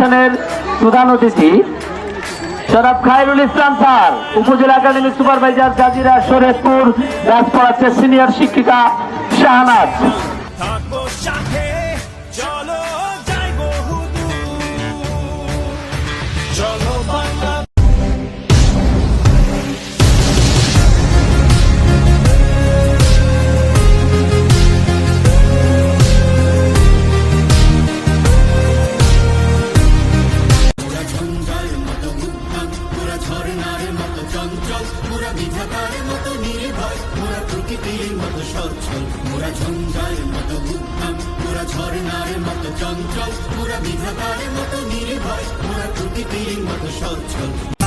অনুষ্ঠানের প্রধান অতিথি জনাব Khairul Islam sir, upazila academic supervisor Zajira Shariatpur, class পড়াচ্ছে সিনিয়র শিক্ষিকা শাহনাজ। মোরা বিধাতার মতো নির্ভয়, মোরা প্রকৃতির মতো সচ্ছল, মোরা ঝঞ্ঝার মতো উদ্যম, মোরা ঝর্ণার মতো চঞ্চল, মোরা বিধাতার মতো নির্ভয়, মোরা প্রকৃতির মতো সচ্ছল।